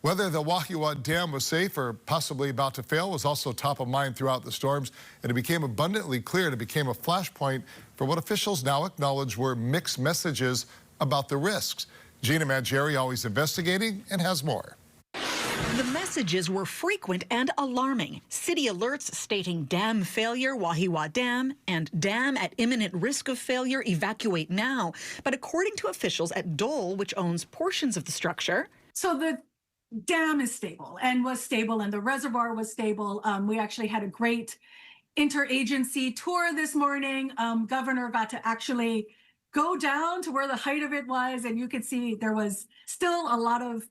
Whether the Wahiawa Dam was safe or possibly about to fail was also top of mind throughout the storms, and it became abundantly clear it became a flashpoint for what officials now acknowledge were mixed messages about the risks. Gina Mangieri always investigating and has more. The messages were frequent and alarming. City alerts stating dam failure, Wahiawa Dam, and dam at imminent risk of failure, evacuate now. But according to officials at Dole, which owns portions of the structure, so the dam is stable and was stable, and the reservoir was stable. We actually had a great interagency tour this morning. Governor got to actually go down to where the height of it was, and you could see there was still a lot of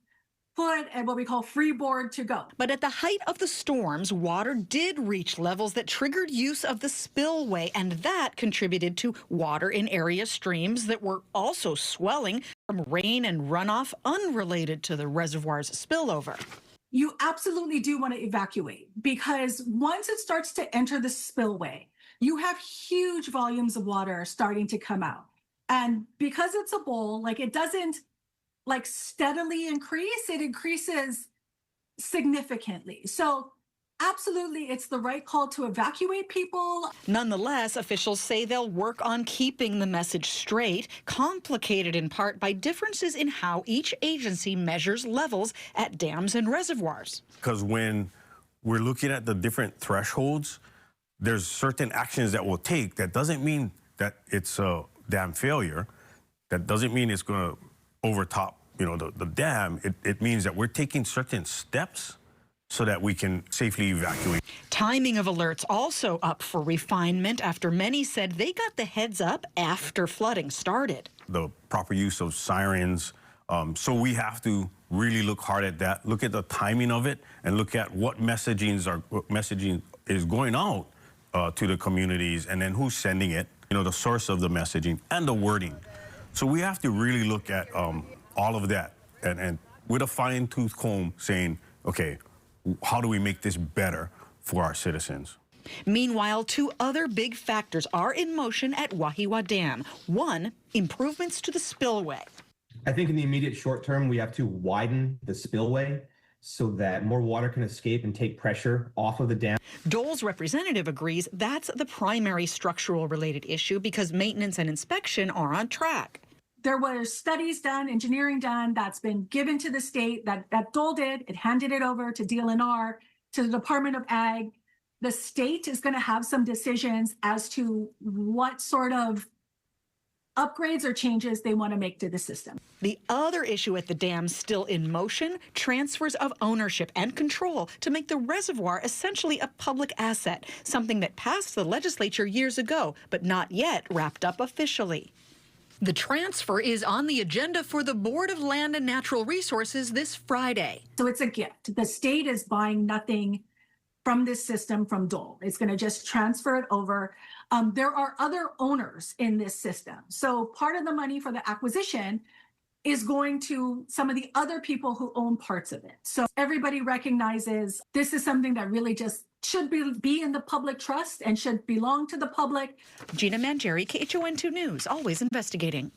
foot and what we call freeboard to go. But at the height of the storms, water did reach levels that triggered use of the spillway, and that contributed to water in area streams that were also swelling from rain and runoff unrelated to the reservoir's spillover. You absolutely do want to evacuate, because once it starts to enter the spillway, you have huge volumes of water starting to come out. And because it's a bowl, it doesn't steadily increase, it increases significantly. So absolutely, it's the right call to evacuate people. Nonetheless, officials say they'll work on keeping the message straight, complicated in part by differences in how each agency measures levels at dams and reservoirs. Because when we're looking at the different thresholds, there's certain actions that we'll take. That doesn't mean that it's a dam failure. That doesn't mean it's going to overtop the dam. It means that we're taking certain steps so that we can safely evacuate. Timing of alerts also up for refinement after many said they got the heads up after flooding started. The proper use of sirens. So we have to really look hard at that, look at the timing of it, and look at what messaging is going out to the communities, and then who's sending it, the source of the messaging and the wording. So we have to really look at all of that and with a fine-tooth comb saying, okay, how do we make this better for our citizens? Meanwhile, two other big factors are in motion at Wahiawa Dam. One, improvements to the spillway. I think in the immediate short term, we have to widen the spillway so that more water can escape and take pressure off of the dam. Dole's representative agrees that's the primary structural related issue because maintenance and inspection are on track. There were studies done, engineering done, that's been given to the state, that Dole did. It handed it over to DLNR, to the Department of Ag. The state is going to have some decisions as to what sort of upgrades or changes they want to make to the system. The other issue at the dam still in motion, transfers of ownership and control to make the reservoir essentially a public asset, something that passed the legislature years ago, but not yet wrapped up officially. The transfer is on the agenda for the Board of Land and Natural Resources this Friday. So it's a gift. The state is buying nothing from this system from Dole. It's going to just transfer it over. There are other owners in this system. So part of the money for the acquisition is going to some of the other people who own parts of it. So everybody recognizes this is something that really just should be in the public trust and should belong to the public. Gina Mangieri, KHON2 News, always investigating.